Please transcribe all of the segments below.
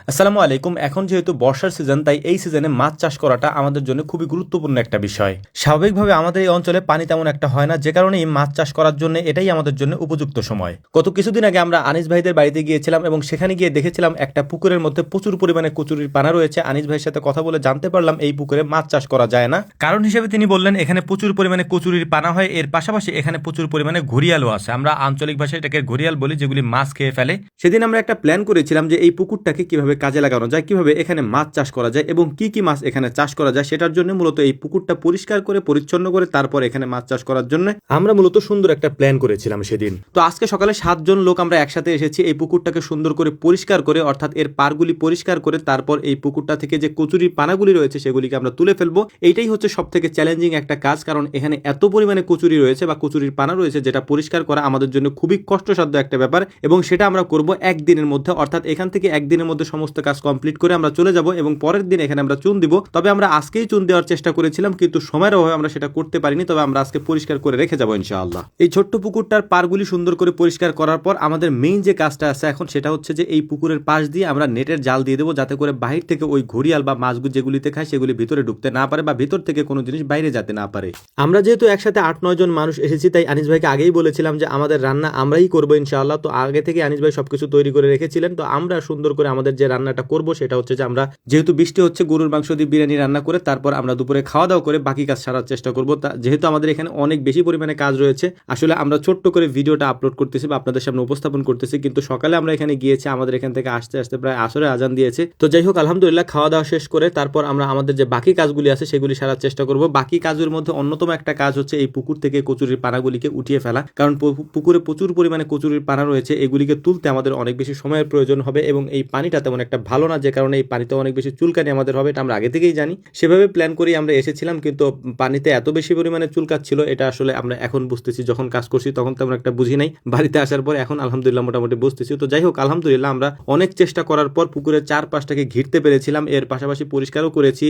আসসালামু আলাইকুম। এখন যেহেতু বর্ষার সিজন, তাই এই সিজনে মাছ চাষ করাটা আমাদের জন্য খুবই গুরুত্বপূর্ণ একটা বিষয়। স্বাভাবিকভাবে আমাদের এই অঞ্চলে পানি তেমন একটা হয় না, যে কারণে এই মাছ চাষ করার জন্য এটাই আমাদের জন্য উপযুক্ত সময়। গত কিছুদিন আগে আমরা আনিস ভাইদের বাড়িতে গিয়েছিলাম এবং সেখানে গিয়ে দেখেছিলাম একটা পুকুরের মধ্যে প্রচুর পরিমাণে কচুরির পানা রয়েছে। আনিস ভাইয়ের সাথে কথা বলে জানতে পারলাম এই পুকুরে মাছ চাষ করা যায় না। কারণ হিসেবে তিনি বললেন এখানে প্রচুর পরিমাণে কচুরির পানা হয়, এর পাশাপাশি এখানে প্রচুর পরিমাণে ঘড়িয়ালও আছে। আমরা আঞ্চলিক ভাষায় এটাকে ঘড়িয়াল বলি, যেগুলি মাছ খেয়ে ফেলে। সেদিন আমরা একটা প্ল্যান করেছিলাম যে এই পুকুরটাকে কিভাবে কাজে লাগানো যায়, কিভাবে এখানে মাছ চাষ করা যায় এবং কি কি মাছ এখানে চাষ করা যায়, সেটার জন্য মূলত এই পুকুরটা পরিষ্কার করে পরিচ্ছন্ন করে তারপর এখানে মাছ চাষ করার জন্য আমরা মূলত সুন্দর একটা প্ল্যান করেছিলাম সেদিন। তো আজকে সকালে 7 জন লোক আমরা একসাথে এসেছি এই পুকুরটাকে সুন্দর করে পরিষ্কার করে, অর্থাৎ এর পারগুলি পরিষ্কার করে তারপর এই পুকুরটা থেকে যে কচুরির পানাগুলি রয়েছে সেগুলিকে আমরা তুলে ফেলবো। এইটাই হচ্ছে সব থেকে চ্যালেঞ্জিং একটা কাজ, কারণ এখানে এত পরিমাণে কচুরি রয়েছে বা কচুরির পানা রয়েছে যেটা পরিষ্কার করা আমাদের জন্য খুবই কষ্টসাধ্য একটা ব্যাপার, এবং সেটা আমরা করব একদিনের মধ্যে। অর্থাৎ এখান থেকে একদিনের মধ্যে সমস্ত কাজ কমপ্লিট করে আমরা চলে যাব এবং পরের দিন এখানে আমরা চুন দিব। তবে আমরা আজকেই চুন দেওয়ার চেষ্টা করেছিলাম, কিন্তু সময়ের অভাবে আমরা সেটা করতে পারিনি। তবে আমরা আজকে পরিষ্কার করে রেখে যাবো ইনশাআল্লাহ। এই ছোট্ট পুকুরটার পারগুলি সুন্দর করে পরিষ্কার করার পর আমাদের মেইন যে কাজটা আছে এখন, সেটা হচ্ছে যে এই পুকুরের পাশ দিয়ে আমরা নেটের জাল দিয়ে দেবো, যাতে করে বাহির থেকে ওই ঘড়িয়াল বা মাছগুলো যেগুলিতে খায় সেগুলি ভিতরে ঢুকতে না পারে বা ভিতর থেকে কোনো জিনিস বাইরে যেতে না পারে। আমরা যেহেতু একসাথে 8-9 জন মানুষ এসেছি, তাই আনিস ভাইকে আগেই বলেছিলাম যে আমাদের রান্না আমরাই করবো ইনশাআল্লাহ। তো আগে থেকে আনিস ভাই সবকিছু তৈরি করে রেখেছিলেন। তো আমরা সুন্দর করে আমাদের যে রান্নাটা করব সেটা হচ্ছে যে আমরা, যেহেতু বৃষ্টি হচ্ছে, গরুর মাংস দিয়ে বিরিয়ানি রান্না করে তারপর আমরা দুপুরে খাওয়া দাওয়া করে বাকি কাজ সারার চেষ্টা করবো। যেহেতু আমাদের এখানে অনেক বেশি পরিমাণে কাজ রয়েছে, আসলে আমরা ছোট্ট করে ভিডিওটা আপলোড করতেছি বা আপনাদের সামনে উপস্থাপন করতেছি, কিন্তু সকালে আমরা এখানে গিয়েছি, আমাদের এখান থেকে আসতে আসতে প্রায় আসরের আজান দিয়েছে। তো যাই হোক, আলহামদুলিল্লাহ খাওয়া দাওয়া শেষ করে তারপর আমরা আমাদের যে বাকি কাজগুলি আছে সেগুলি সারার চেষ্টা করব। বাকি কাজের মধ্যে অন্যতম একটা কাজ হচ্ছে এই পুকুর থেকে কচুরির পানাগুলিকে উঠিয়ে ফেলা, কারণ পুকুরে প্রচুর পরিমাণে কচুরির পানা রয়েছে। এগুলিকে তুলতে আমাদের অনেক বেশি সময়ের প্রয়োজন হবে এবং এই পানিটা তেমন একটা ভালো না, যে কারণে এই পানিতে অনেক বেশি চুলকানি আমাদের হবে। এটা আমরা আগে থেকেই জানি, সেভাবে প্ল্যান করেই আমরা এসেছিলাম, কিন্তু পানিতে এত বেশি পরিমাণে চুলকাচ্ছিল এটা আসলে আমরা এখন বুঝতেছি। যখন কাজ করছি তখন তেমন একটা বুঝি নাই, বাড়িতে আসার পর এখন আলহামদুলিল্লাহ মোটামুটি বুঝতেছি। তো যাই হোক, আলহামদুলিল্লাহ আমরা অনেক চেষ্টা করার পর পুকুরের চারপাশটাকে ঘিরতে পেরেছিলাম, এর পাশাপাশি পরিষ্কারও করেছি।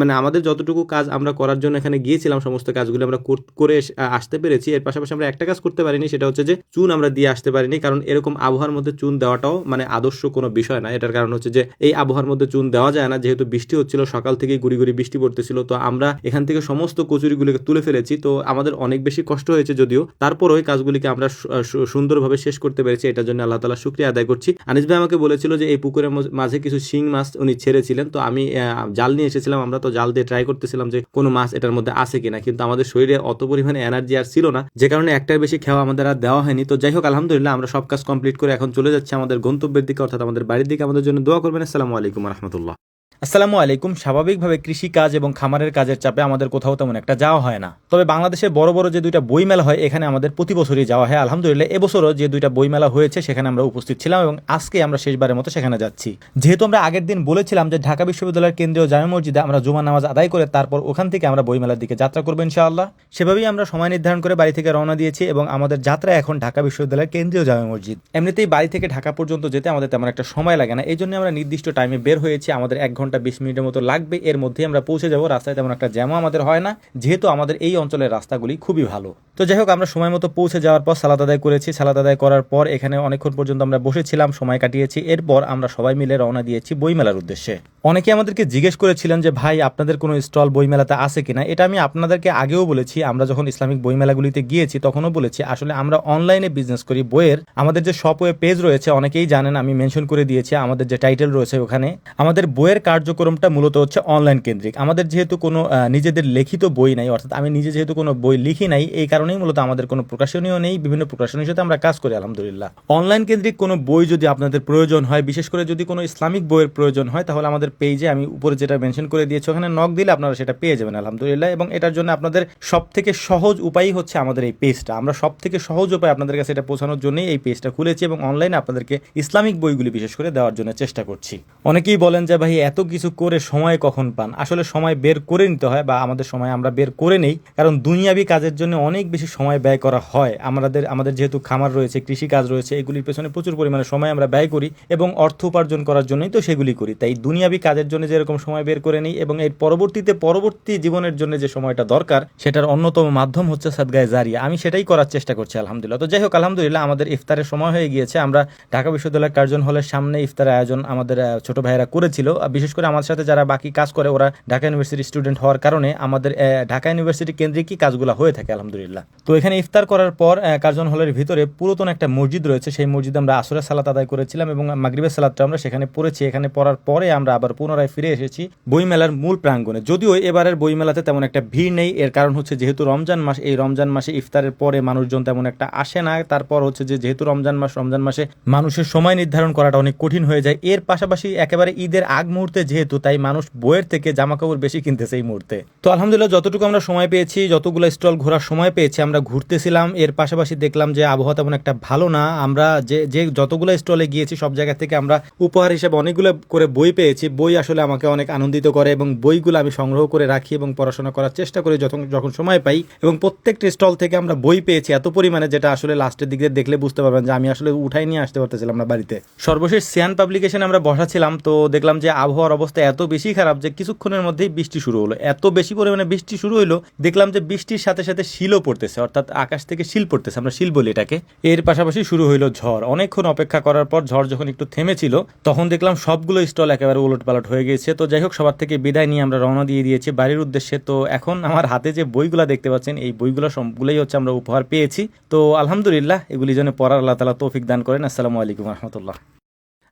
মানে আমাদের যতটুকু কাজ আমরা করার জন্য এখানে গিয়েছিলাম সমস্ত কাজগুলো আমরা করে আসতে পেরেছি। এর পাশাপাশি আমরা একটা কাজ করতে পারিনি, সেটা হচ্ছে যে চুন আমরা দিয়ে আসতে পারিনি, কারণ এরকম আবহাওয়ার মধ্যে চুন দেওয়াটাও মানে আদর্শ কোনো বিষয় না। এটার কারণ হচ্ছে যে এই আবহাওয়ার মধ্যে চুন দেওয়া যায় না, যেহেতু বৃষ্টি হচ্ছিল, সকাল থেকে গুড়ি গুড়ি বৃষ্টি পড়তেছিল। তো আমরা এখান থেকে সমস্ত কচুরিগুলিকে তুলে ফেলেছি। তো আমাদের অনেক বেশি কষ্ট হয়েছে যদিও, তারপর ওই কাজগুলিকে আমরা সুন্দরভাবে শেষ করতে পেরেছি। এটার জন্য আল্লাহ তাআলা শুকরিয়া আদায় করছি। আনিস ভাই আমাকে বলেছিল যে এই পুকুরের মাঝে কিছু শিং মাছ উনি ছেড়েছিলেন, তো আমি জাল নিয়ে এসেছিলাম। আমরা তো জাল দিয়ে ট্রাই করতেছিলাম যে কোনো মাছ এটার মধ্যে আছে কিনা, কিন্তু আমাদের শরীরে অত পরিমাণে এনার্জি আর ছিল না, যে কারণে একটার বেশি খাওয়া আমাদের আর দেওয়া হয়নি। তো যাই হোক, আলহামদুলিল্লাহ আমরা সব কাজ কমপ্লিট করে এখন চলে যাচ্ছি আমাদের গন্তব্যের দিকে, অর্থাৎ আমাদের বাড়ির দিকে। আমাদের জন্য দোয়া করবেন। আসসালামু আলাইকুম রহমতুল্লাহ। আসসালামু আলাইকুম। স্বাভাবিকভাবে কৃষি কাজ এবং খামারের কাজের চাপে আমাদের কোথাও তেমন একটা যাওয়া হয় না। তবে বাংলাদেশের বড় বড় যে দুইটা বইমেলা হয় এখানে আমাদের প্রতি বছরই যাওয়া হয়। আলহামদুলিল্লাহ এবছরও যে দুইটা বইমেলা হয়েছে সেখানে আমরা উপস্থিত ছিলাম এবং আজকে আমরা শেষবারের মতো সেখানে যাচ্ছি। যেহেতু আমরা আগের দিন বলেছিলাম যে ঢাকা বিশ্ববিদ্যালয়ের কেন্দ্রীয় জামে মসজিদে আমরা জুমা নামাজ আদায় করে তারপর ওখান থেকে আমরা বইমেলার দিকে যাত্রা করবো ইনশাআল্লাহ, সেভাবেই আমরা সময় নির্ধারণ করে বাড়ি থেকে রওনা দিয়েছি এবং আমাদের যাত্রা এখন ঢাকা বিশ্ববিদ্যালয়ের কেন্দ্রীয় জামে মসজিদ। এমনিতেই বাড়ি থেকে ঢাকা পর্যন্ত যেতে আমাদের তেমন একটা সময় লাগে না, এই জন্য আমরা নির্দিষ্ট টাইমে বের হয়েছি। আমাদের 1 ঘন্টা 20 মিনিটের মতো লাগবে, এর মধ্যেই আমরা পৌঁছে যাব। রাস্তায় তেমন একটা জ্যামও আমাদের হয় না, যেহেতু আমাদের এই অঞ্চলের রাস্তাগুলি খুবই ভালো। তো যাই হোক, আমরা সময় মতো পৌঁছে যাওয়ার পর সালাত আদায় করেছি। সালাত আদায় করার পর এখানে অনেকক্ষণ পর্যন্ত আমরা বসেছিলাম, সময় কাটিয়েছি। এরপর আমরা সবাই মিলে রওনা দিয়েছি বইমেলার উদ্দেশ্যে। অনেকে আমাদেরকে জিজ্ঞেস করেছিলেন যে ভাই আপনাদের কোনো স্টল বইমেলাতে আছে কিনা। এটা আমি আপনাদেরকে আগেও বলেছি, আমরা যখন ইসলামিক বইমেলাগুলিতে গিয়েছি তখনও বলেছি, আসলে আমরা অনলাইনে বিজনেস করি বইয়ের। আমাদের যে শপওয়ে পেজ রয়েছে অনেকেই জানেন, আমি মেনশন করে দিয়েছি আমাদের যে টাইটেল রয়েছে ওখানে। আমাদের বইয়ের কার্যক্রমটা মূলত হচ্ছে অনলাইন কেন্দ্রিক। আমাদের যেহেতু কোনো নিজেদের লিখিত বই নাই, অর্থাৎ আমি নিজে যেহেতু কোনো বই লিখি নাই, এই কারণেই মূলত আমাদের কোনো প্রকাশনীয় নেই। বিভিন্ন প্রকাশনীর সাথে আমরা কাজ করি আলহামদুলিল্লাহ। অনলাইন কেন্দ্রিক কোনো বই যদি আপনাদের প্রয়োজন হয়, বিশেষ করে যদি কোনো ইসলামিক বইয়ের প্রয়োজন হয়, তাহলে আমাদের পেজে আমি উপরে যেটা মেনশন করে দিয়েছি ওখানে নক দিলে আপনারা সেটা পেয়ে যাবেন আলহামদুলিল্লাহ। এবং এটার জন্য আপনাদের সব থেকে সহজ উপায়ই হচ্ছে আমাদের এই পেজটা। আমরা সব থেকে সহজ উপায় আপনাদের কাছে এটা পৌঁছানোর জন্যই এই পেজটা খুলেছি এবং অনলাইনে আপনাদেরকে ইসলামিক বইগুলি বিশেষ করে দেওয়ার জন্য চেষ্টা করছি। অনেকেই বলেন যে ভাই এত কিছু করে সময় কখন পান। আসলে সময় বের করে নিতে হয়, বা আমাদের সময় আমরা বের করে নেই, কারণ দুনিয়াবি কাজের জন্য অনেক বেশি সময় ব্যয় করা হয়। আমাদের যেহেতু খামার রয়েছে, কৃষি কাজ রয়েছে, এগুলির পেছনে প্রচুর পরিমাণে সময় আমরা ব্যয় করি এবং অর্থ উপার্জন করার জন্যই তো সেগুলি করি। তাই দুনিয়াবি প্রতিদিনই কাজের জন্য যেরকম সময় বের করে নিই, এবং এর পরবর্তী জীবনের জন্য যে সময়টা দরকার সেটার অন্যতম মাধ্যম হচ্ছে সাদগায়ে জারিয়া। আমি সেটাই করার চেষ্টা করছি আলহামদুলিল্লাহ। তো যাই হোক, আলহামদুলিল্লাহ আমাদের ইফতারের সময় হয়ে গিয়েছে। আমরা ঢাকা বিশ্ববিদ্যালয় কার্জন হলের সামনে ইফতারের আয়োজন আমাদের ছোট ভাইয়েরা করেছিল। বিশেষ করে আমার সাথে যারা বাকি কাজ করে ওরা ঢাকা ইউনিভার্সিটির স্টুডেন্ট হওয়ার কারণে আমাদের ঢাকা ইউনিভার্সিটি কেন্দ্রিকই কাজগুলো হয়ে থাকে আলহামদুলিল্লাহ। তো এখানে ইফতার করার পর কার্জন হলের ভিতরে পুরাতন একটা মসজিদ রয়েছে, সেই মসজিদে আমরা আসরের সালাত আদায় করেছিলাম এবং মাগরিবের সালাতটা আমরা সেখানে পড়েছি। এখানে পড়ার পরে আমরা আবার পুনরায় ফিরে এসেছি বইমেলার মূল প্রাঙ্গণে। যদিও এবারের বইমেলাতে তেমন একটা ভিড় নেই, এর কারণ হচ্ছে যেহেতু রমজান মাস, এই রমজান মাসে ইফতারের পরে মানুষজন তেমন একটা আসে না। তারপর হচ্ছে যেহেতু রমজান মাসে মানুষের সময় নির্ধারণ করাটা অনেক কঠিন হয়ে যায়। এর পাশাপাশি একেবারে ঈদের আগ মুহূর্তে যেহেতু, তাই মানুষ বইয়ের থেকে জামা কাপড় বেশি কিনতেছে এই মুহূর্তে। তো আলহামদুলিল্লাহ যতটুকু আমরা সময় পেয়েছি, যতগুলো স্টল ঘোরার সময় পেয়েছি আমরা ঘুরতেছিলাম। এর পাশাপাশি দেখলাম যে আবহাওয়া তেমন একটা ভালো না। আমরা যে যতগুলো স্টলে গিয়েছি সব জায়গা থেকে আমরা উপহার হিসেবে অনেকগুলো করে বই পেয়েছি। বই আসলে আমাকে অনেক আনন্দিত করে এবং বইগুলো আমি সংগ্রহ করে রাখি এবং পড়াশোনা করার চেষ্টা করি যখন সময় পাই। এবং প্রত্যেকটি স্টল থেকে আমরা বই পেয়েছি এত পরিমাণে, যেটা আসলে লাস্টের দিকে দেখলে বুঝতে পারবেন যে আমি আসলে উঠাই নিয়ে আসতে পারতেছিলাম না বাড়িতে। সর্বশেষ সিয়ান পাবলিকেশনে আমরা বসাছিলাম, তো দেখলাম যে আবহাওয়ার অবস্থা এত বেশি খারাপ যে কিছুক্ষণের মধ্যেই বৃষ্টি শুরু হলো। এত বেশি পরিমাণে বৃষ্টি শুরু হলো, দেখলাম যে বৃষ্টির সাথে সাথে শিলও পড়তেছে, অর্থাৎ আকাশ থেকে শিল পড়তেছে, আমরা শিল বলি এটাকে। এর পাশাপাশি শুরু হইলো ঝড়। অনেকক্ষণ অপেক্ষা করার পর ঝড় যখন একটু থেমেছিল তখন দেখলাম সবগুলো স্টল একেবারে উলটপালট হয়ে গেছে। তো যাই হোক, সবার থেকে বিদায় নিয়ে আমরা রওনা দিয়ে দিয়েছি বাড়ির উদ্দেশ্যে। তো এখন আমার হাতে যে বইগুলো দেখতে পাচ্ছেন, এই বইগুলো সবগুলোই হচ্ছে আমরা উপহার পেয়েছি। তো আলহামদুলিল্লাহ, এগুলি যেন পড়ার আল্লাহ তাআলা তৌফিক দান করেন। আসসালামু আলাইকুম রহমতুল্লাহ।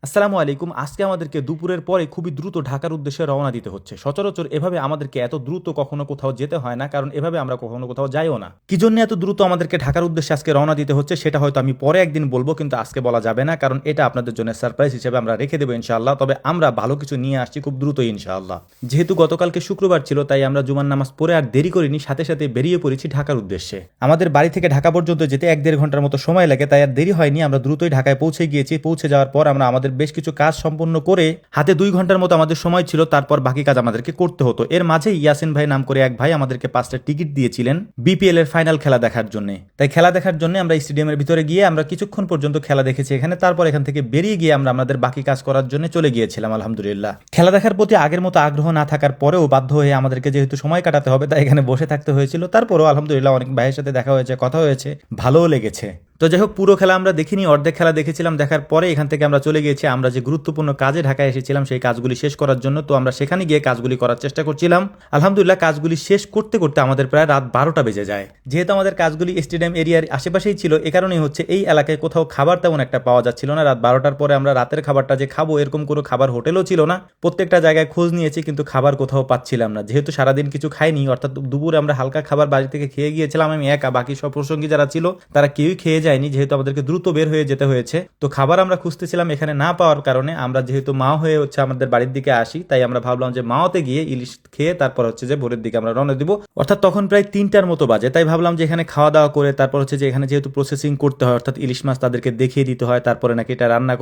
আসসালামু আলাইকুম। আজকে আমাদেরকে দুপুরের পরে খুবই দ্রুত ঢাকার উদ্দেশ্যে রওনা দিতে হচ্ছে। সচরাচর এভাবে আমাদেরকে এত দ্রুত কখনো কোথাও যেতে হয় না, কারণ এভাবে আমরা কখনো কোথাও যাইও না। কি জন্য এত দ্রুত আমাদেরকে ঢাকার উদ্দেশ্যে আজকে রওনা দিতে হচ্ছে সেটা হয়তো আমি পরে একদিন বলবো, কিন্তু আজকে বলা যাবে না, কারণ এটা আপনাদের জন্য সারপ্রাইজ হিসেবে আমরা রেখে দেবো ইনশাআল্লাহ। তবে আমরা ভালো কিছু নিয়ে আসছি খুব দ্রুতই ইনশাআল্লাহ। যেহেতু গতকালকে শুক্রবার ছিল, তাই আমরা জুমার নামাজ পড়ে আর দেরি করিনি, সাথে সাথে বেরিয়ে পড়েছি ঢাকার উদ্দেশ্যে। আমাদের বাড়ি থেকে ঢাকা পর্যন্ত যেতে 1-1.5 ঘন্টার মতো সময় লাগে, তাই আর দেরি হয়নি। আমরা দ্রুতই ঢাকায় পৌঁছে গিয়েছি। পৌঁছে যাওয়ার পর আমরা আমাদের বেশ কিছু কাজ সম্পন্ন করে হাতে 2 ঘন্টার মতো আমাদের সময় ছিল, তারপর বাকি কাজ আমাদেরকে করতে হতো। এর মাঝে ইয়াসিন ভাই নাম করে এক ভাই আমাদেরকে 5টা টিকিট দিয়েছিলেন বিপিএল এর ফাইনাল খেলা দেখার জন্য। তাই খেলা দেখার জন্য আমরা স্টেডিয়ামের ভিতরে গিয়ে আমরা কিছুক্ষণ পর্যন্ত খেলা দেখেছি এখানে। তারপর এখান থেকে বেরিয়ে গিয়ে আমরা আমাদের বাকি কাজ করার জন্য চলে গিয়েছিলাম আলহামদুলিল্লাহ। খেলা দেখার প্রতি আগের মতো আগ্রহ না থাকার পরেও বাধ্য হয়ে আমাদেরকে যেহেতু সময় কাটাতে হবে, তাই এখানে বসে থাকতে হয়েছিল। তারপরও আলহামদুলিল্লাহ অনেক ভাইয়ের সাথে দেখা হয়েছে, কথা হয়েছে, ভালোও লেগেছে। তো যাই হোক, পুরো খেলা আমরা দেখিনি, অর্ধেক খেলা দেখেছিলাম। দেখার পরে এখান থেকে আমরা চলে গিয়েছি আমরা যে গুরুত্বপূর্ণ কাজে ঢাকায় এসেছিলাম সেই কাজগুলি শেষ করার জন্য। তো আমরা সেখানে গিয়ে কাজগুলি করার চেষ্টা করছিলাম। আলহামদুলিল্লাহ কাজগুলি শেষ করতে করতে আমাদের প্রায় রাত 12টা বেজে যায়। যেহেতু আমাদের কাজগুলি স্টেডিয়াম এরিয়ার আশেপাশেই ছিল, এ কারণেই হচ্ছে এই এলাকায় কোথাও খাবার তেমন একটা পাওয়া যাচ্ছিল না। রাত 12টার পরে আমরা রাতের খাবারটা যে খাবো এরকম কোনো খাবার হোটেলও ছিল না। প্রত্যেকটা জায়গায় খোঁজ নিয়েছি, কিন্তু খাবার কোথাও পাচ্ছিলাম না। যেহেতু সারাদিন কিছু খাইনি, অর্থাৎ দুপুরে আমরা হালকা খাবার বাড়ি থেকে খেয়ে গিয়েছিলাম আমি একা, বাকি সব প্রসঙ্গী যারা ছিল তারা কেউই খেয়ে যায়নি, যেহেতু আমাদেরকে দ্রুত বের হয়ে যেতে হয়েছে। তো খাবার আমরা খুঁজতেছিলাম, এখানে না পাওয়ার কারণে আমরা যেহেতু মাও হয়ে হচ্ছে আমাদের বাড়ির দিকে আসি, তাই আমরা ভাবলাম যে মাওতে গিয়ে ইলিশ খেয়ে তারপর হচ্ছে যে ভোরের দিকে আমরা রওনা দিব। অর্থাৎ তখন প্রায় 3টার মতো বাজে। তাই ভাবলাম যে এখানে খাওয়া দাওয়া করে তারপর হচ্ছে যে এখানে যেহেতু প্রসেসিং করতে হয়, অর্থাৎ ইলিশ মাছ তাদেরকে দেখিয়ে দিতে হয়, তারপরে নাকি এটা রান্না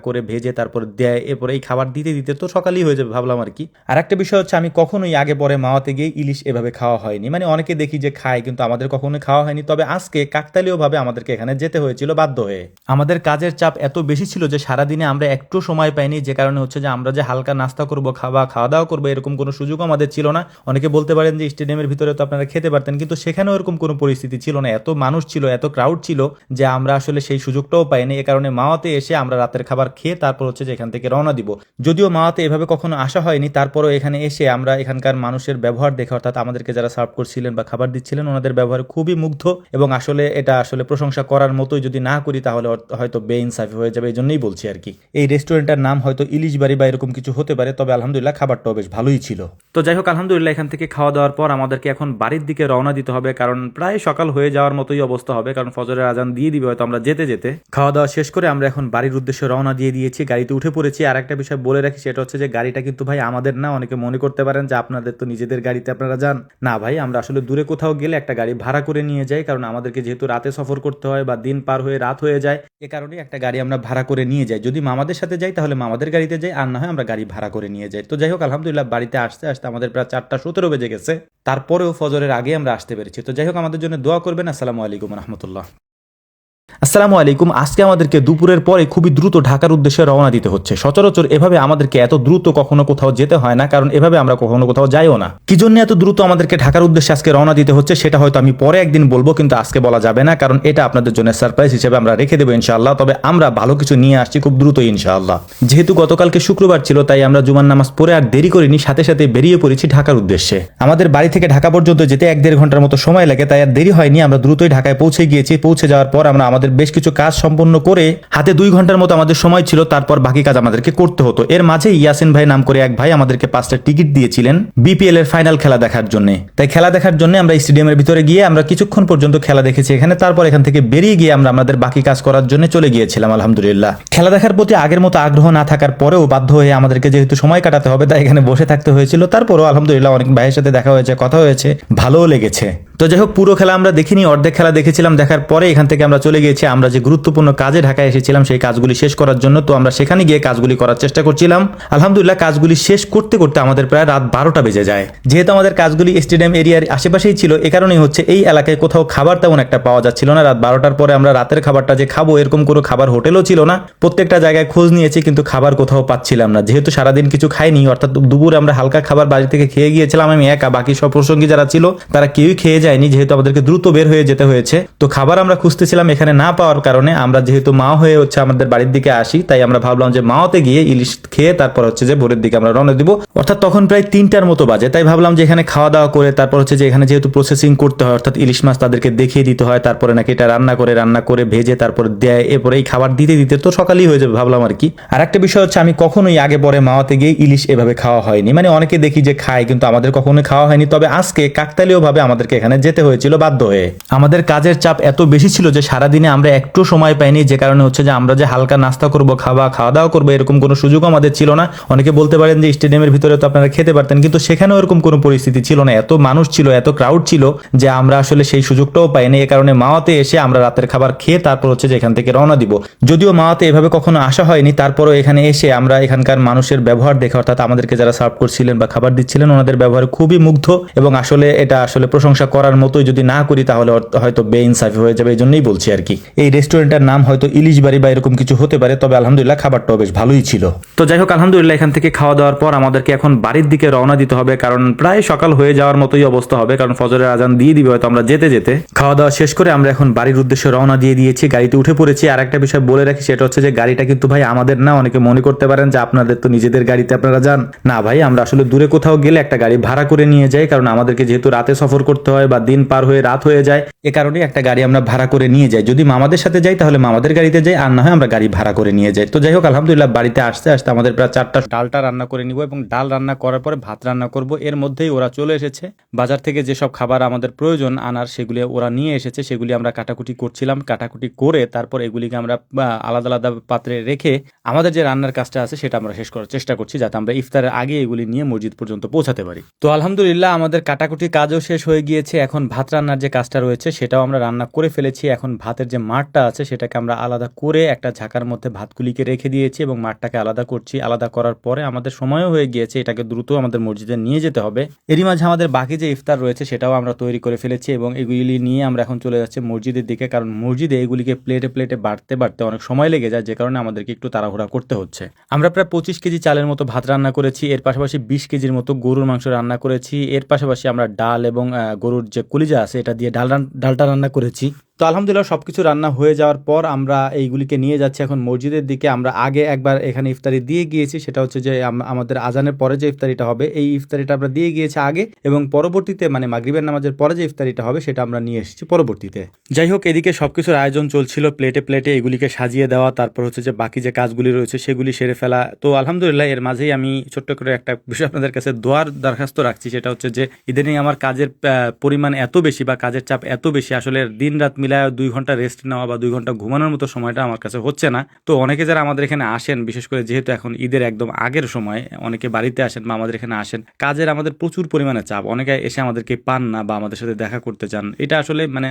করে ভেজে তারপর দেয়, এরপরে এই খাবার দিতে দিতে তো সকালই হয়ে যাবে ভাবলাম আর কি। আর একটা বিষয় হচ্ছে আমি কখনোই আগে পরে মাওয়াতে গিয়ে ইলিশ এভাবে খাওয়া হয়নি। মানে অনেকে দেখি যে খায়, কিন্তু আমাদের কখনোই খাওয়া হয়নি। তবে আজকে কাকতালীয় ভাবে আমাদেরকে এখানে যেতে হয়েছিল বাধ্য হয়ে। আমাদের কাজের চাপ এত বেশি ছিল যে সারাদিনে আমরা একটু সময় পাইনি, যে কারণে হচ্ছে যে আমরা যে হালকা নাস্তা করব, খাওয়া দাওয়া করবো এরকম কোনো সুযোগ আমাদের ছিল না। অনেকে বলতে পারেন যে স্টেডিয়ামের ভিতরে তো আপনারা খেতে পারতেন, কিন্তু সেখানেও এরকম কোনো পরিস্থিতি ছিল না। এত মানুষ ছিল, এত ক্রাউড ছিল যে আমরা আসলে সেই সুযোগটাও পাইনি। এ কারণে মাওয়াতে এসে আমরা রাতের খাবার খেয়ে তারপর হচ্ছে যে এখান থেকে রওনা দিব। যদিও মাওয়াতে এভাবে কখনো আসা হয়নি, তারপরও এখানে এসে আমরা এখানকার মানুষের ব্যবহার দেখে, অর্থাৎ আমাদেরকে যারা সার্ভ করছিলেন বা খাবার দিচ্ছিলেন ওনাদের ব্যবহার খুবই মুগ্ধ, এবং আসলে এটা আসলে প্রশংসা করার মতোই। যদি না করি তাহলে হয়তো বেইনসাফি হয়ে যাবে, এই জন্যই বলছি আর কি। এই রেস্টুরেন্টের নাম হয়তো ইলিশ বাড়ি বা এরকম কিছু হতে পারে, তবে আলহামদুলিল্লাহ খাবারটাও বেশ ভালোই ছিল। তো যাই হোক, আলহামদুলিল্লাহ এখান থেকে খাওয়া দাওয়ার পর আমাদেরকে এখন বাড়ির দিকে রওনা দিতে হবে, কারণ প্রায় সকাল হয়ে যাওয়ার মতোই অবস্থা হবে, কারণ ফজরের আজান দিয়ে দিবে হয়তো আমরা যেতে যেতে। খাওয়া দাওয়া শেষ করে আমরা এখন বাড়ির উদ্দেশ্যে রওনা দিয়ে দিয়েছি, গাড়িতে উঠে পড়েছি। আর একটা বিষয় বলে রাখি, সেটা হচ্ছে যে গাড়িটা কিন্তু ভাই আমাদের না। অনেকে মনে করতে পারেন যে আপনাদের তো নিজেদের গাড়িতে আপনারা যান। না ভাই, আমরা আসলে দূরে কোথাও গেলে একটা গাড়ি ভাড়া করে নিয়ে যাই, কারণ আমাদেরকে যেহেতু রাতে সফর করতে হয় বা দিন পার হয়ে রাত হয়ে যায়, এ কারণে একটা গাড়ি আমরা ভাড়া করে নিয়ে যাই। যদি মামাদের সাথে যাই তাহলে মামাদের গাড়িতে যাই, আর না হয় আমরা গাড়ি ভাড়া করে নিয়ে যাই। তো যাই হোক, আলহামদুলিল্লাহ বাড়িতে আসতে আসতে আমাদের প্রায় 4টা 17 বেজে গেছে, তারপরেও ফজরের আগে আমরা আসতে পেরেছি। তো যাই হোক, আমাদের জন্য দোয়া করবেন। আসসালামু আলাইকুম রহমতুল্লাহ। আসসালামু আলাইকুম। আজকে আমাদেরকে দুপুরের পরে খুবই দ্রুত ঢাকার উদ্দেশ্যে রওনা দিতে হচ্ছে। সচরাচর এভাবে আমাদেরকে এত দ্রুত কখনো কোথাও যেতে হয় না, কারণ এভাবে আমরা কখনো কোথাও যাইও না। কি জন্য এত দ্রুত আমাদেরকে ঢাকার উদ্দেশ্যে আজকে রওনা দিতে হচ্ছে সেটা হয়তো আমি পরে একদিন বলবো, কিন্তু আজকে বলা যাবে না, কারণ এটা আপনাদের জন্য সারপ্রাইজ হিসেবে আমরা রেখে দেবো ইনশাআল্লাহ। তবে আমরা ভালো কিছু নিয়ে আসছি খুব দ্রুতই ইনশাআল্লাহ। যেহেতু গতকালকে শুক্রবার ছিল, তাই আমরা জুমার নামাজ পড়ে আর দেরি করিনি, সাথে সাথে বেরিয়ে পড়েছি ঢাকার উদ্দেশ্যে। আমাদের বাড়ি থেকে ঢাকা পর্যন্ত যেতে 1-1.5 ঘন্টার মতো সময় লাগে, তাই আর দেরি হয়নি। আমরা দ্রুতই ঢাকায় পৌঁছে গিয়েছি। পৌঁছে যাওয়ার পর আমরা আমাদের বেশ কিছু কাজ সম্পন্ন করে হাতে 2 ঘন্টার মতো আমাদের সময় ছিল, তারপর বাকি কাজ আমাদেরকে করতে হতো। এর মাঝে ইয়াসিন ভাই নাম করে এক ভাই আমাদেরকে 5টা টিকিট দিয়েছিলেন বিপিএল এর ফাইনাল খেলা দেখার জন্য। তাই খেলা দেখার জন্য আমরা স্টেডিয়ামের ভিতরে গিয়ে আমরা কিছুক্ষণ পর্যন্ত খেলা দেখেছি এখানে। তারপর এখান থেকে বেরিয়ে গিয়ে আমরা আমাদের বাকি কাজ করার জন্য চলে গিয়েছিলাম। আলহামদুলিল্লাহ, খেলা দেখার প্রতি আগের মতো আগ্রহ না থাকার পরেও বাধ্য হয়ে আমাদেরকে যেহেতু সময় কাটাতে হবে, তাই এখানে বসে থাকতে হয়েছিল। তারপরও আলহামদুলিল্লাহ অনেক ভাইয়ের সাথে দেখা হয়েছে, কথা হয়েছে, ভালোও লেগেছে। তো যাই হোক, পুরো খেলা আমরা দেখিনি, অর্ধেক খেলা দেখেছিলাম। দেখার পরে এখান থেকে আমরা চলে গিয়েছি আমরা যে গুরুত্বপূর্ণ কাজে ঢাকায় এসেছিলাম সেই কাজগুলি শেষ করার জন্য। তো আমরা সেখানে গিয়ে কাজগুলি করার চেষ্টা করছিলাম। আলহামদুলিল্লাহ, কাজগুলি শেষ করতে করতে আমাদের প্রায় রাত 12টা বেজে যায়। যেহেতু আমাদের কাজগুলি স্টেডিয়াম এরিয়ার আশেপাশেই ছিল, এ কারণেই হচ্ছে এই এলাকায় কোথাও খাবার তেমন একটা পাওয়া যাচ্ছিল না। রাত 12টার পরে আমরা রাতের খাবারটা যে খাবো এরকম কোনো খাবার হোটেলও ছিল না। প্রত্যেকটা জায়গায় খোঁজ নিয়েছি, কিন্তু খাবার কোথাও পাচ্ছিলাম না। যেহেতু সারাদিন কিছু খাইনি, অর্থাৎ দুপুরে আমরা হালকা খাবার বাড়ি থেকে খেয়ে গিয়েছিলাম আমি একা, বাকি সব প্রসঙ্গী যারা ছিল তারা কেউই খেয়ে যায়নি, যেহেতু আমাদেরকে দ্রুত বের হয়ে যেতে হয়েছে। তো খাবার আমরা খুঁজতেছিলাম, এখানে না পাওয়ার কারণে আমরা যেহেতু মা হয়ে হচ্ছে আমাদের বাড়ির দিকে আসি, তাই আমরা ভাবলাম যে মাওতে গিয়ে ইলিশ খেয়ে তারপর হচ্ছে যে ভোরের দিকে আমরা রওনা দিব। অর্থাৎ তখন প্রায় 3টার মতো বাজে। তাই ভাবলাম যে এখানে খাওয়া দাওয়া করে তারপর হচ্ছে যে এখানে যেহেতু প্রসেসিং করতে হয়, অর্থাৎ ইলিশ মাছ তাদেরকে দেখিয়ে দিতে হয়, তারপরে নাকি এটা রান্না করে ভেজে তারপর দেয়, এরপরে এই খাবার দিতে দিতে তো সকালই হয়ে যাবে ভাবলাম আর কি। আর একটা বিষয় হচ্ছে, আমি কখনোই আগে পরে মাওয়াতে গিয়ে ইলিশ এভাবে খাওয়া হয়নি। মানে অনেকে দেখি যে খায়, কিন্তু আমাদের কখনোই খাওয়া হয়নি। তবে আজকে কাকতালীয় ভাবে আমাদেরকে এখানে যেতে হয়েছিল বাধ্য হয়ে। আমাদের কাজের চাপ এত বেশি ছিল যে সারাদিনে আমরা একটু সময় পাইনি, যে কারণে হচ্ছে যে আমরা যে হালকা নাস্তা করবো, খাওয়া দাওয়া করবো, এরকম কোনো সুযোগ আমাদের ছিল না। অনেকে বলতে পারেন যে স্টেডিয়ামের ভিতরে তো আপনারা খেতে পারতেন, কিন্তু সেখানেও এরকম কোনো পরিস্থিতি ছিল না। এত মানুষ ছিল, এত ক্রাউড ছিল যে আমরা আসলে সেই সুযোগটাও পাইনি। এ কারণে মাওয়াতে এসে আমরা রাতের খাবার খেয়ে তারপর হচ্ছে যে এখান থেকে রওনা দিব। যদিও মাওয়াতে এভাবে কখনো আসা হয়নি, তারপরও এখানে এসে আমরা এখানকার মানুষের ব্যবহার দেখে, অর্থাৎ আমাদেরকে যারা সার্ভ করছিলেন বা খাবার দিচ্ছিলেন ওনাদের ব্যবহারে খুবই মুগ্ধ, এবং আসলে এটা আসলে প্রশংসা করার মতোই। যদি না করি তাহলে হয়তো বেইনসাফি হয়ে যাবে, এই জন্যই বলছি আর কি। এই রেস্টুরেন্টের নাম হয়তো ইলিশ বাড়ি বা এরকম কিছু হতে পারে, তবে আলহামদুলিল্লাহ খাবারটাও বেশ ভালোই ছিল। তো যাই হোক, আলহামদুলিল্লাহ এখান থেকে খাওয়া দাওয়ার পর আমাদেরকে এখন বাড়ির দিকে রওনা দিতে হবে, কারণ প্রায় সকাল হয়ে যাওয়ার মতোই অবস্থা হবে, কারণ ফজরের আজান দিয়ে দিবে হয়তো আমরা যেতে যেতে। খাওয়া দাওয়া শেষ করে আমরা এখন বাড়ির উদ্দেশ্যে রওনা দিয়ে দিয়েছি, গাড়িতে উঠে পড়েছি। আর একটা বিষয় বলে রাখি, সেটা হচ্ছে যে গাড়িটা কিন্তু ভাই আমাদের না। অনেকে মনে করতে পারেন যে আপনাদের তো নিজেদের গাড়িতে আপনারা যান। না ভাই, আমরা আসলে দূরে কোথাও গেলে একটা গাড়ি ভাড়া করে নিয়ে যাই, কারণ আমাদেরকে যেহেতু রাতে সফর করতে হয় বা দিন পার হয়ে রাত হয়ে যায়, এ কারণে একটা গাড়ি আমরা ভাড়া করে নিয়ে যাই। যদি মামাদের সাথে যাই তাহলে মামাদের গাড়িতে যাই, আর না হয় আমরা গাড়ি ভাড়া করে নিয়ে যাই। তো যাই হোক, আলহামদুলিল্লাহ বাড়িতে আসতে আসতে আমাদের প্রায় 4টা। ডালটা রান্না করে নিব এবং ডাল রান্না করার পরে ভাত রান্না করব। এর মধ্যেই ওরা চলে এসেছে। বাজার থেকে যেসব খাবার আমাদের প্রয়োজন আনার সেগুলি ওরা নিয়ে এসেছে, সেগুলি আমরা কাটাকুটি করছিলাম। কাটাকুটি করে তারপর এগুলিকে আমরা আলাদা আলাদা পাত্রে রেখে আমাদের যে রান্নার কাজটা আছে সেটা আমরা শেষ করার চেষ্টা করছি, যাতে আমরা ইফতারের আগে এগুলি নিয়ে মসজিদ পর্যন্ত পৌঁছাতে পারি। তো আলহামদুলিল্লাহ আমাদের কাটাকুটি কাজও শেষ হয়ে গিয়েছে। এখন ভাত রান্নার যে কাজটা রয়েছে সেটাও আমরা রান্না করে ফেলেছি। এখন ভাতের যে মাঠটা আছে সেটাকে আমরা আলাদা করে একটা ঝাঁকার মধ্যে ভাতগুলিকে রেখে দিয়েছি এবং মাঠটাকে আলাদা করছি। আলাদা করার পরে আমাদের সময়ও হয়ে গিয়েছে, এটাকে দ্রুত আমাদের মসজিদে নিয়ে যেতে হবে। এরই মাঝে আমাদের বাকি যে ইফতার রয়েছে সেটাও আমরা তৈরি করে ফেলেছি এবং এগুলি নিয়ে আমরা এখন চলে যাচ্ছি মসজিদের দিকে, কারণ মসজিদে এগুলিকে প্লেটে প্লেটে বাড়তে বাড়তে অনেক সময় লেগে যায়, যে কারণে আমাদেরকে একটু তাড়াহুড়া করতে হচ্ছে। আমরা প্রায় 25 কেজি চালের মতো ভাত রান্না করেছি, এর পাশাপাশি 20 কেজির মতো গরুর মাংস রান্না করেছি, এর পাশাপাশি আমরা ডাল এবং গরুর যে কলিজা আছে এটা দিয়ে ডালটা রান্না করেছি। তো আলহামদুলিল্লাহ সবকিছু রান্না হয়ে যাওয়ার পর আমরা এইগুলিকে নিয়ে যাচ্ছি এখন মসজিদের দিকে। আমরা আগে একবার এখানে ইফতারি দিয়ে গিয়েছি, সেটা হচ্ছে যে আমাদের আজানের পরে যে ইফতারিটা হবে এই ইফতারিটা আমরা দিয়ে গিয়েছি আগে, এবং পরবর্তীতে মানে মাগরিবের নামাজের পরে যে ইফতারিটা হবে সেটা আমরা নিয়ে এসেছি পরবর্তীতে। যাই হোক, এদিকে সবকিছুর আয়োজন চলছিল, প্লেটে প্লেটে এগুলিকে সাজিয়ে দেওয়া, তারপর হচ্ছে যে বাকি যে কাজগুলি রয়েছে সেগুলি সেরে ফেলা। তো আলহামদুলিল্লাহ এর মাঝেই আমি ছোট্ট করে একটা বিষয় আপনাদের কাছে দোয়ার দরখাস্ত রাখছি, সেটা হচ্ছে যে ইদানিং আমার কাজের পরিমাণ এত বেশি বা কাজের চাপ এত বেশি, আসলে দিন রাত মিলায় 2 ঘন্টা রেস্ট নেওয়া বা 2 ঘন্টা ঘুমানোর মতো সময়টা আমার কাছে হচ্ছে না। তো অনেকে যারা আমাদের এখানে আসেন, বিশেষ করে যেহেতু এখন ঈদের একদম আগের সময় অনেকে বাড়িতে আসেন বা আমাদের এখানে আসেন, কাজের আমাদের প্রচুর পরিমাণে চাপ। অনেকে এসে আমাদেরকে পান না বা আমাদের সাথে দেখা করতে চান। এটা আসলে মানে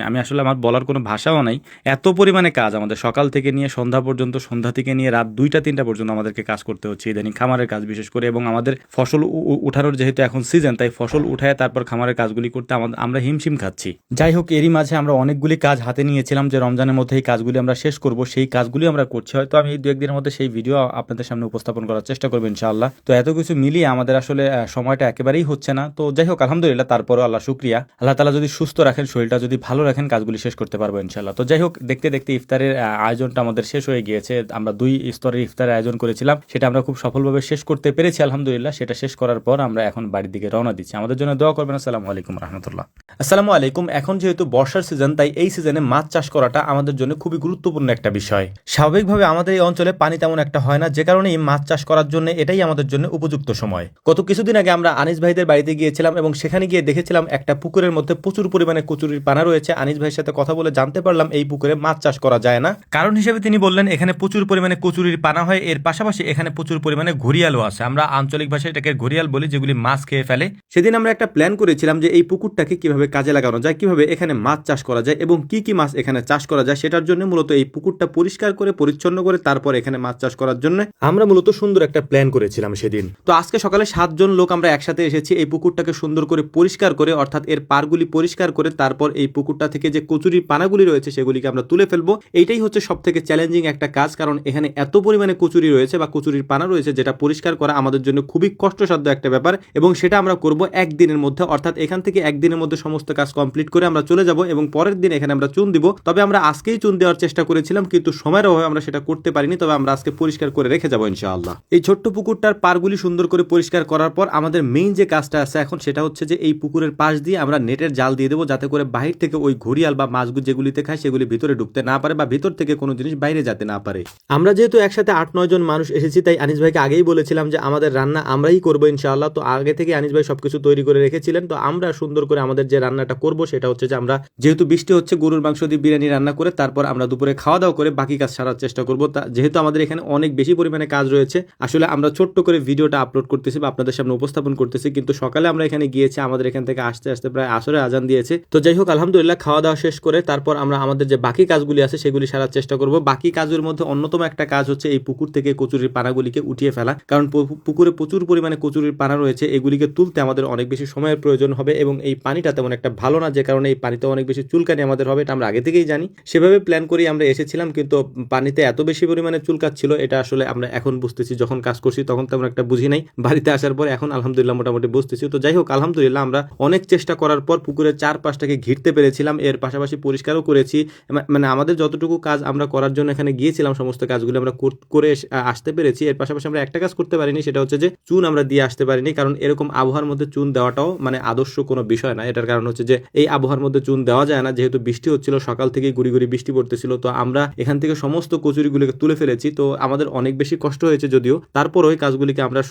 আমি আসলে আমার বলার কোনো ভাষাও নাই। এত পরিমাণে কাজ আমাদের সকাল থেকে নিয়ে সন্ধ্যা পর্যন্ত, সন্ধ্যা থেকে নিয়ে রাত 2টা-3টা পর্যন্ত আমাদেরকে কাজ করতে হচ্ছে ইদানিং, খামারের কাজ বিশেষ করে। এবং আমাদের ফসল উঠানোর যেহেতু এখন সিজন, তাই ফসল উঠায় তারপর খামারের কাজগুলি করতে আমরা হিমশিম খাচ্ছি। যাই হোক, এরই মাঝে আমরা অনেকগুলি কাজ হাতে নিয়েছিলাম যে রমজানের মধ্যে এই কাজগুলি আমরা শেষ করব, সেই কাজগুলি আমরা করছি। হয়তো আমি এই 2-1 দিনের মধ্যে সেই ভিডিও আপনাদের সামনে উপস্থাপন করার চেষ্টা করবো ইনশাআল্লাহ। তো এত কিছু মিলিয়ে আমাদের আসলে সময়টা একেবারেই হচ্ছে না। তো যাই হোক, আলহামদুলিল্লাহ, তারপরও আল্লাহ শুকরিয়া, আল্লাহ তাআলা যদি সুস্থ রাখেন, শরীরটা যদি ভালো রাখেন, কাজগুলি শেষ করতে পারবো ইনশাআল্লাহ। তো যাই হোক, দেখতে দেখতে ইফতারের আয়োজনটা আমাদের শেষ হয়ে গিয়েছে। আমরা 2 স্তরের ইফতারের আয়োজন করেছিলাম, সেটা আমরা খুব সফলভাবে শেষ করতে পেরেছি আলহামদুলিল্লাহ। সেটা শেষ করার পর আমরা এখন বাড়ির দিকে রওনা দিচ্ছি। আমাদের জন্য দোয়া করবেন। আসসালামু আলাইকুম রাহমাতুল্লাহ। আসসালামু আলাইকুম। এখন যেহেতু বর্ষার সিজন, তাই এই সিজনে মাছ চাষ করাটা আমাদের জন্য খুবই গুরুত্বপূর্ণ একটা বিষয়। স্বাভাবিকভাবে আমাদের এই অঞ্চলে পানি তেমন একটা হয় না, যে কারণে মাছ চাষ করার জন্য এটাই আমাদের জন্য উপযুক্ত সময়। গত কিছুদিন আগে আমরা আনিস ভাইদের বাড়িতে গিয়েছিলাম এবং সেখানে গিয়ে দেখেছিলাম একটা পুকুরের মধ্যে প্রচুর পরিমাণে কচুরির পানা রয়েছে। আনিস ভাইয়ের সাথে কথা বলে জানতে পারলাম এই পুকুরে মাছ চাষ করা যায় না। কারণ হিসেবে তিনি বললেন এখানে প্রচুর পরিমাণে কচুরির পানা হয়, এর পাশাপাশি এখানে প্রচুর পরিমাণে ঘড়িয়ালও আছে। আমরা আঞ্চলিক ভাষায় এটাকে ঘড়িয়াল বলি, যেগুলি মাছ খেয়ে ফেলে। সেদিন আমরা একটা প্ল্যান করেছিলাম যে এই পুকুরটাকে কিভাবে কাজে লাগানো যায়, কিভাবে এখানে মাছ চাষ করা যায় এবং কি কি মাছ এখানে চাষ করা যায়, সেটার জন্য মূলত এই পুকুরটা পরিষ্কার করে পরিচ্ছন্ন করে তারপর এখানে মাছ চাষ করার জন্য আমরা মূলত সুন্দর একটা প্ল্যান করেছিলাম সেদিন। তো আজকে সকালে 7 জন লোক আমরা একসাথে এসেছি এই পুকুরটাকে সুন্দর করে পরিষ্কার করে, অর্থাৎ এর পারগুলি পরিষ্কার করে তারপর এই পুকুরটা থেকে যে কচুরির পানাগুলি রয়েছে সেগুলিকে আমরা তুলে ফেলবো। এইটাই হচ্ছে সব থেকে চ্যালেঞ্জিং একটা কাজ, কারণ এখানে এত পরিমাণে কচুরি রয়েছে বা কচুরির পানা রয়েছে, যেটা পরিষ্কার করা আমাদের জন্য খুবই কষ্টসাধ্য একটা ব্যাপার। এবং সেটা আমরা করব একদিনের মধ্যে, অর্থাৎ এখান থেকে একদিনের মধ্যে সমস্ত কাজ কমপ্লিট করে আমরা চলে যাব এবং পরের দিন এখানে আমরা চুন দিব। তবে আমরা আজকেই চুন দেওয়ার চেষ্টা করেছিলাম, কিন্তু সময়ের অভাবে আমরা সেটা করতে পারিনি। তবে আমরা আজকে পরিষ্কার করে রেখে যাবো ইনশাআল্লাহ। এই ছোট্ট পুকুরটার পারগুলি সুন্দর করে পরিষ্কার করার পর আমাদের মেইন যে কাজটা আছে এখন, সেটা হচ্ছে যে এই পুকুরের পাশ দিয়ে আমরা নেটের জাল দিয়ে দেবো, যাতে করে বাহির থেকে ওই ঘড়িয়াল বা মাছগুলো যেগুলিতে খায় সেগুলি ভিতরে ঢুকতে না পারে বা ভিতর থেকে কোনো জিনিস বাইরে যেতে না পারে। আমরা যেহেতু একসাথে 8-9 জন মানুষ এসেছি, তাই আনিস ভাইকে আগেই বলেছিলাম যে আমাদের রান্না আমরাই করবো ইনশাআল্লাহ। তো আগে থেকে আনিস ভাই সবকিছু তৈরি করে রেখেছিলেন। তো আমরা সুন্দর করে আমাদের যে রান্নাটা করব সেটা হচ্ছে যে আমরা যেহেতু বৃষ্টি হচ্ছে, গরুর মাংস দিয়ে বিরিয়ানি রান্না করে তারপর আমরা দুপুরে খাওয়া দাওয়া করে বাকি কাজ সারার চেষ্টা করবো। যেহেতু আমাদের এখানে অনেক বেশি পরিমাণে কাজ রয়েছে, আসলে আমরা ছোট্ট করে ভিডিওটা আপলোড করতেছি বা আপনাদের সামনে উপস্থাপন করতেছি, কিন্তু সকালে আমরা এখানে গিয়েছি, আমাদের এখান থেকে আসতে আসতে প্রায় আসরে আজান দিয়েছে। তো যাই হোক, আলহামদুলিল্লাহ, খাওয়া দাওয়া শেষ করে তারপর আমরা আমাদের যে বাকি কাজগুলি আছে সেগুলি সারার চেষ্টা করব। বাকি কাজের মধ্যে অন্যতম একটা কাজ হচ্ছে এই পুকুর থেকে কচুরির পানাগুলিকে উঠিয়ে ফেলা, কারণ পুকুরে প্রচুর পরিমাণে কচুরির পানা রয়েছে। এগুলিকে তুলতে আমাদের অনেক বেশি সময়ের প্রয়োজন হবে এবং এই পানিটা তেমন একটা ভালো না, যে কারণে এই পানিতে অনেক বেশি চুলকানি আমাদের হবে। এটা আমরা আগে থেকেই জানি, সেভাবে প্ল্যান করি আমরা এসেছিলাম, কিন্তু পানিতে এত বেশি পরিমাণে চুলকাচ্ছিল এটা আসলে আমরা এখন বুঝতেছি। যখন কাজ করছি তখন তেমন একটা বুঝি নাই, বাড়িতে আসার পর এখন আলহামদুলিল্লাহ মোটামুটি বুঝতেছি। তো যাই হোক, আলহামদুলিল্লাহ, আমরা অনেক চেষ্টা করার পর পুকুরের চারপাশটাকে ঘিরতে পেরেছিলাম, এর পাশাপাশি পরিষ্কারও করেছি। মানে আমাদের যতটুকু কাজ আমরা করার জন্য এখানে গিয়েছিলাম সমস্ত কাজগুলো আমরা করে আসতে পেরেছি। এর পাশাপাশি আমরা একটা কাজ করতে পারিনি, সেটা হচ্ছে যে চুন আমরা দিয়ে আসতে পারিনি, কারণ এরকম আবহাওয়ার মধ্যে চুন দেওয়াটাও মানে আদর্শ কোনো বিষয় না। এটার কারণ হচ্ছে যে এই আবহাওয়ার মধ্যে চুন দেওয়া যায় না, যেহেতু বৃষ্টি হচ্ছিল, সকাল থেকেই গুড়ি গুড়ি বৃষ্টি পড়তেছিল। তো আমরা এখান থেকে সমস্ত কচুরিগুলোকে তুলে ফেলেছি। তো আমাদের অনেক বেশি কষ্ট হয়েছে যদিও, তারপর ওই কাজগুলিকে আমরা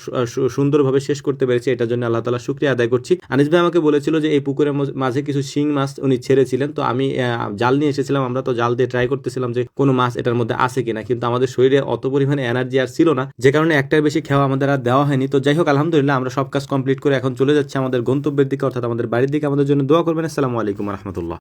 সুন্দরভাবে শেষ করতে পেরেছি। এটার জন্য আল্লাহ তাআলা শুকরিয়া আদায় করছি। আনিস ভাই আমাকে বলেছিল যে এই পুকুরের মাঝে কিছু শিং মাছ উনি ছেড়েছিলেন, তো আমি জাল নিয়ে এসেছিলাম। আমরা তো জাল দিয়ে ট্রাই করতেছিলাম যে কোনো মাছ এটার মধ্যে আছে কিনা, কিন্তু আমাদের শরীরে অত পরিমাণে এনার্জি আর ছিল না, যে কারণে একটার বেশি খাওয়া আমাদের আর দেওয়া হয়নি। তো যাই হোক, আলহামদুলিল্লাহ, আমরা সব কাজ কমপ্লিট করে এখন চলে যাচ্ছি আমাদের গন্তব্যের দিকে, অর্থাৎ আমাদের বাড়ির দিকে। আমাদের জন্য দোয়া করবেন। আসসালামু আলাইকুম রহমতুল্লাহ।